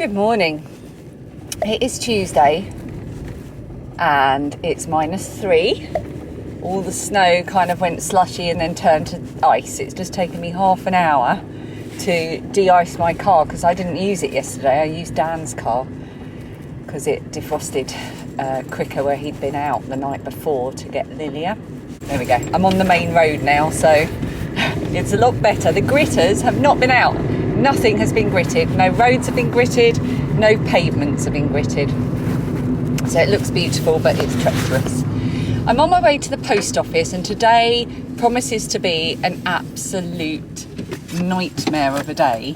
Good morning. It is Tuesday and it's -3. All the snow kind of went slushy and then turned to ice. It's just taken me half an hour to de-ice my car because I didn't use it yesterday. I used Dan's car because it defrosted quicker where he'd been out the night before to get Lilia. There we go. I'm on the main road now, so it's a lot better. The gritters have not been out. Nothing has been gritted. No roads have been gritted. No pavements have been gritted. So it looks beautiful, but it's treacherous. I'm on my way to the post office, and today promises to be an absolute nightmare of a day.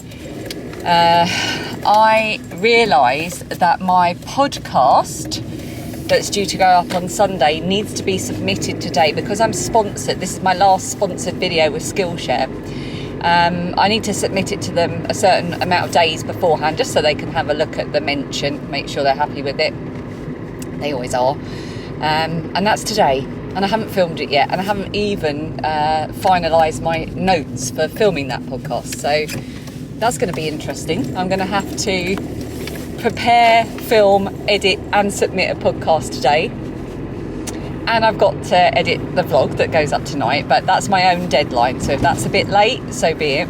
I realised that my podcast that's due to go up on Sunday needs to be submitted today because I'm sponsored. This is my last sponsored video with Skillshare. I need to submit it to them a certain amount of days beforehand just so they can have a look at the mention, make sure they're happy with it. They always are. And that's today. And I haven't filmed it yet, and I haven't even finalised my notes for filming that podcast. So that's going to be interesting. I'm going to have to prepare, film, edit and submit a podcast today. And I've got to edit the vlog that goes up tonight, but that's my own deadline. So if that's a bit late, so be it.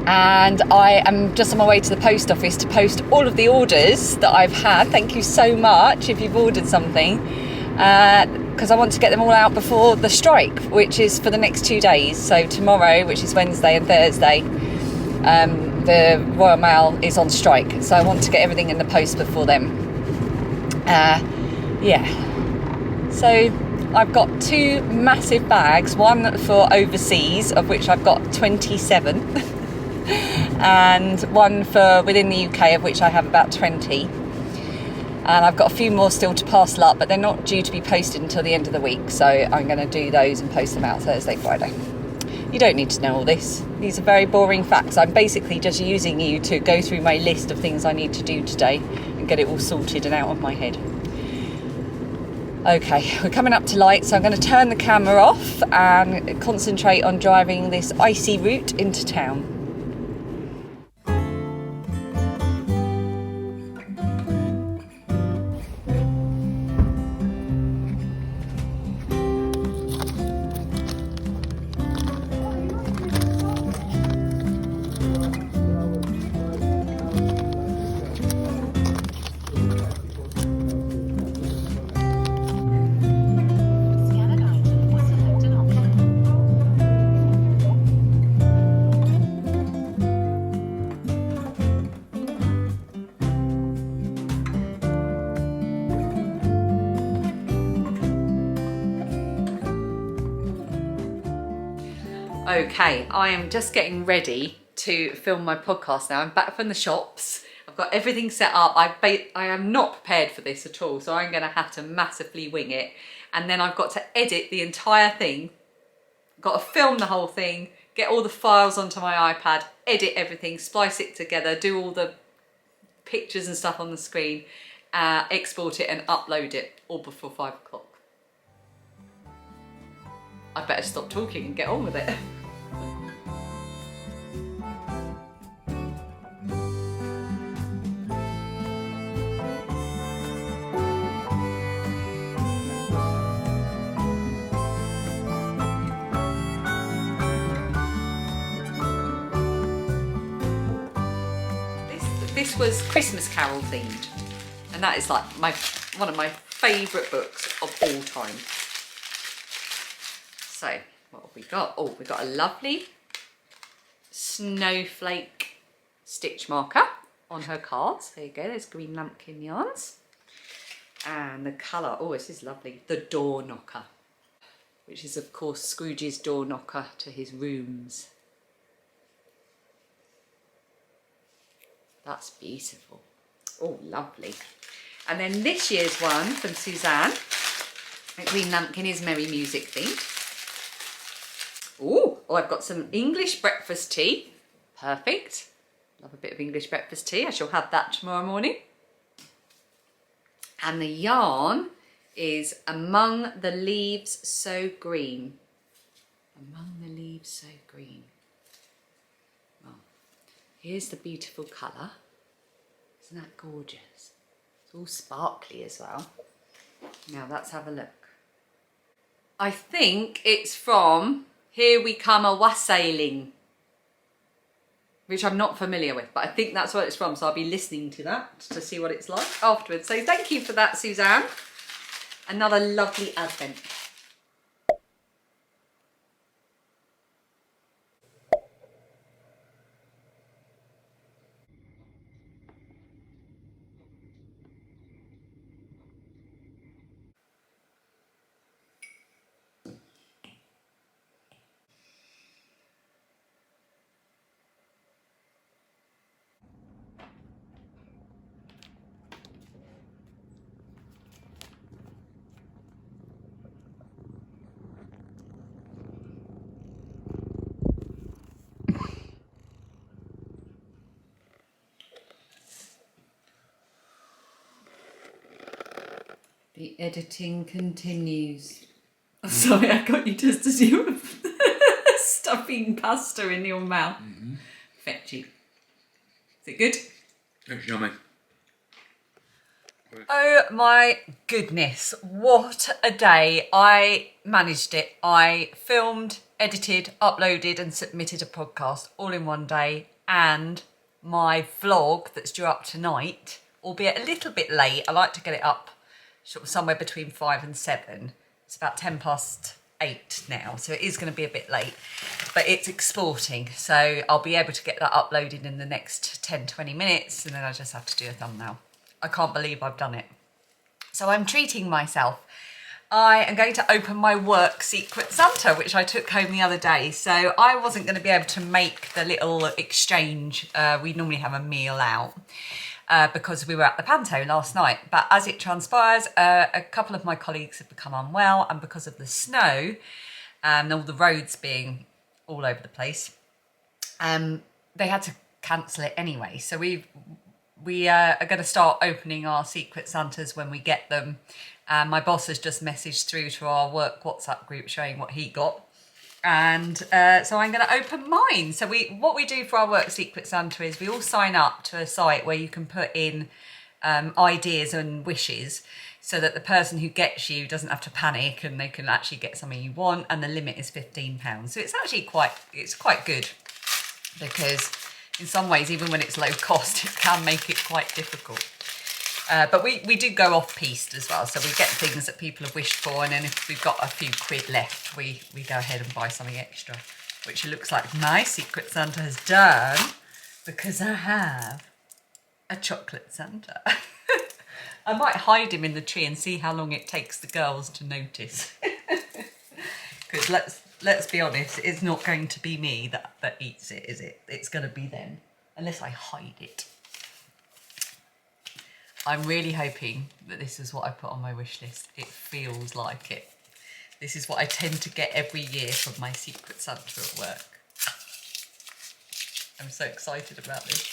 And I am just on my way to the post office to post all of the orders that I've had. Thank you so much if you've ordered something. Because I want to get them all out before the strike, which is for the next 2 days. So tomorrow, which is Wednesday and Thursday, the Royal Mail is on strike. So I want to get everything in the post before then. Yeah. So I've got 2 massive bags, one for overseas, of which I've got 27, and one for within the UK, of which I have about 20. And I've got a few more still to parcel up, but they're not due to be posted until the end of the week. So I'm going to do those and post them out Thursday, Friday. You don't need to know all this. These are very boring facts. I'm basically just using you to go through my list of things I need to do today and get it all sorted and out of my head. Okay, we're coming up to light, so I'm going to turn the camera off and concentrate on driving this icy route into town. Okay, I am just getting ready to film my podcast now. I'm back from the shops. I've got everything set up. I am not prepared for this at all, so I'm going to have to massively wing it. And then I've got to edit the entire thing. Got to film the whole thing, get all the files onto my iPad, edit everything, splice it together, do all the pictures and stuff on the screen, export it and upload it all before 5 o'clock. I better stop talking and get on with it. This was Christmas Carol themed, and that is like one of my favourite books of all time. So what have we got? Oh, we've got a lovely snowflake stitch marker on her cards. There you go, there's green lampkin yarns. And the colour, oh, this is lovely, the door knocker, which is of course Scrooge's door knocker to his rooms. That's beautiful. Oh, lovely. And then this year's one from Suzanne. The green lampkin is merry music themed. Oh, I've got some English breakfast tea. Perfect. Love a bit of English breakfast tea. I shall have that tomorrow morning. And the yarn is Among the Leaves So Green. Among the Leaves So Green. Here's the beautiful colour. Isn't that gorgeous? It's all sparkly as well. Now let's have a look. I think it's from Here We Come a Wassailing, which I'm not familiar with, but I think that's what it's from. So I'll be listening to that to see what it's like afterwards. So thank you for that, Suzanne. Another lovely advent. The editing continues. Oh, sorry, I got you just as you were stuffing pasta in your mouth. Fetchy. Is it good? It's yummy. Oh my goodness, what a day. I managed it. I filmed, edited, uploaded and submitted a podcast all in one day, and my vlog that's due up tonight, albeit a little bit late. I like to get it up sort of somewhere between 5 and 7. It's about 8:10 now, so it is going to be a bit late, but it's exporting, so I'll be able to get that uploaded in the next 10-20 minutes, and then I just have to do a thumbnail. I can't believe I've done it. So I'm treating myself. I am going to open my work Secret Santa, which I took home the other day. So I wasn't going to be able to make the little exchange. We normally have a meal out because we were at the Panto last night. But as it transpires, a couple of my colleagues have become unwell, and because of the snow and all the roads being all over the place, they had to cancel it anyway. So we are going to start opening our Secret Santas when we get them. My boss has just messaged through to our work WhatsApp group showing what he got. And so I'm going to open mine. So what we do for our work Secret Santa is we all sign up to a site where you can put in ideas and wishes so that the person who gets you doesn't have to panic and they can actually get something you want. And the limit is £15. So it's actually quite good, because in some ways, even when it's low cost, it can make it quite difficult. But we do go off-piste as well. So we get things that people have wished for. And then if we've got a few quid left, we go ahead and buy something extra, which it looks like my Secret Santa has done, because I have a chocolate Santa. I might hide him in the tree and see how long it takes the girls to notice. Because let's be honest, it's not going to be me that eats it, is it? It's going to be them, unless I hide it. I'm really hoping that this is what I put on my wish list. It feels like it. This is what I tend to get every year from my Secret Santa at work. I'm so excited about this.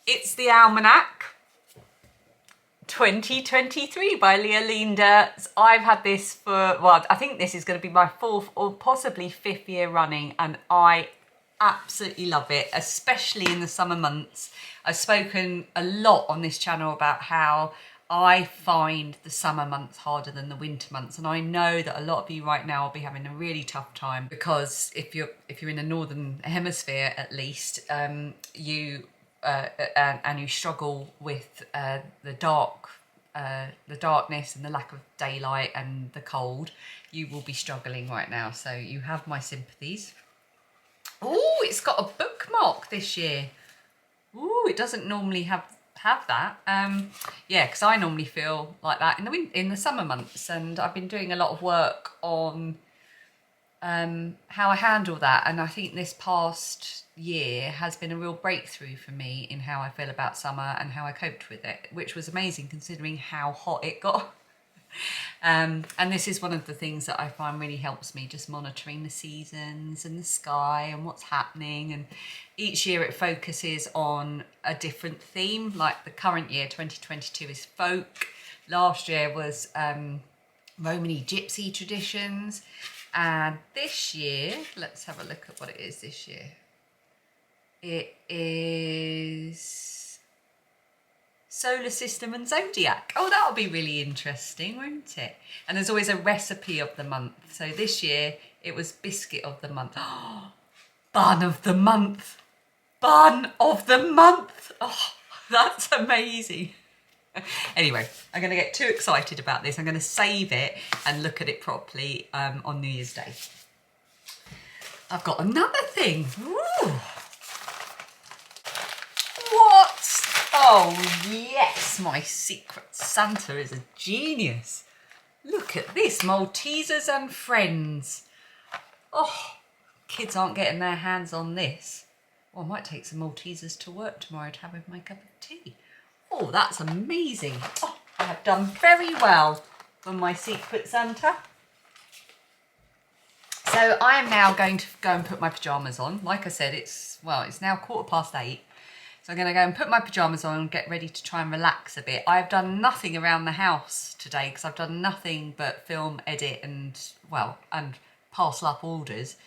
It's the Almanac 2023 by Leah Linda. I've had this for, well, I think this is going to be my 4th or possibly 5th year running, and I absolutely love it, especially in the summer months. I've spoken a lot on this channel about how I find the summer months harder than the winter months, and I know that a lot of you right now will be having a really tough time, because if you're in the northern hemisphere at least, you struggle with the darkness and the lack of daylight and the cold. You will be struggling right now, so you have my sympathies. Oh, it's got a bookmark this year. Ooh, it doesn't normally have that. Yeah, because I normally feel like that in the summer months, and I've been doing a lot of work on how I handle that, and I think this past year has been a real breakthrough for me in how I feel about summer and how I coped with it, which was amazing considering how hot it got. And this is one of the things that I find really helps me, just monitoring the seasons and the sky and what's happening. And each year it focuses on a different theme. Like the current year, 2022, is folk. Last year was Romany gypsy traditions. And this year, let's have a look at what it is this year. It is solar system and zodiac. Oh, that'll be really interesting, won't it? And there's always a recipe of the month. So this year it was biscuit of the month. Oh, bun of the month. Bun of the month. Oh, that's amazing. Anyway, I'm going to get too excited about this. I'm going to save it and look at it properly on New Year's Day. I've got another thing. Ooh. What? Oh, yes, my secret Santa is a genius. Look at this, Maltesers and Friends. Oh, kids aren't getting their hands on this. Well, I might take some Maltesers to work tomorrow to have with my cup of tea. Oh, that's amazing. Oh, I have done very well on my secret Santa. So I am now going to go and put my pyjamas on. Like I said, it's now 8:15. So I'm going to go and put my pyjamas on and get ready to try and relax a bit. I've done nothing around the house today because I've done nothing but film, edit and parcel up orders.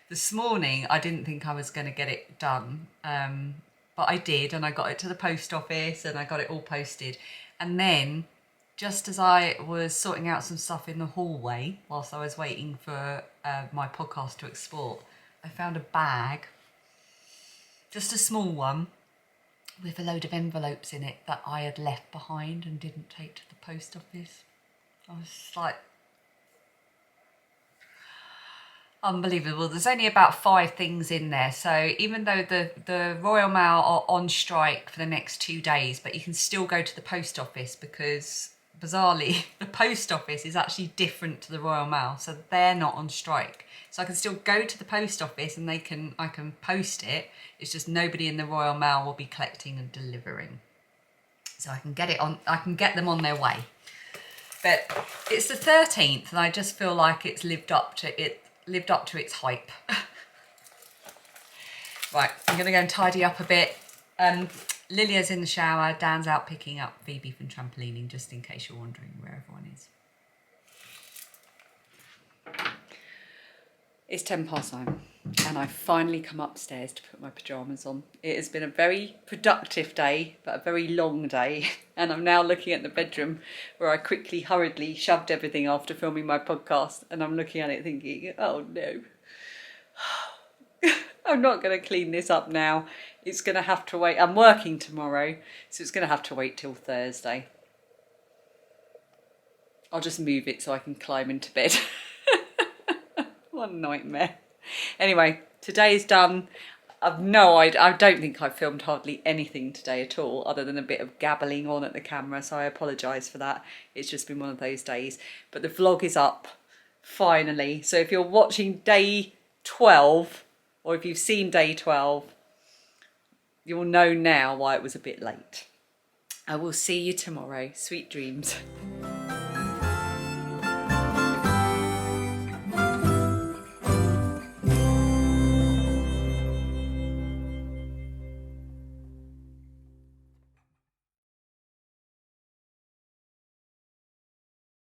This morning, I didn't think I was going to get it done. But I did, and I got it to the post office and I got it all posted. And then, just as I was sorting out some stuff in the hallway, whilst I was waiting for my podcast to export, I found a bag, just a small one, with a load of envelopes in it that I had left behind and didn't take to the post office. I was just like, unbelievable. There's only about 5 things in there. So even though the Royal Mail are on strike for the next 2 days, but you can still go to the post office because, bizarrely, the post office is actually different to the Royal Mail. So they're not on strike. So I can still go to the post office and I can post it. It's just nobody in the Royal Mail will be collecting and delivering. So I can get them on their way. But it's the 13th and I just feel like it's lived up to its hype. Right, I'm going to go and tidy up a bit. Lilia's in the shower. Dan's out picking up Phoebe from trampolining, just in case you're wondering where everyone is. It's 9:10 and I've finally come upstairs to put my pyjamas on. It has been a very productive day, but a very long day. And I'm now looking at the bedroom where I quickly, hurriedly shoved everything after filming my podcast. And I'm looking at it thinking, oh no, I'm not going to clean this up now. It's going to have to wait. I'm working tomorrow, so it's going to have to wait till Thursday. I'll just move it so I can climb into bed. What a nightmare. Anyway, today's done. I've no idea. I don't think I've filmed hardly anything today at all, other than a bit of gabbling on at the camera, so I apologise for that. It's just been one of those days. But the vlog is up, finally. So if you're watching day 12, or if you've seen day 12, you'll know now why it was a bit late. I will see you tomorrow. Sweet dreams.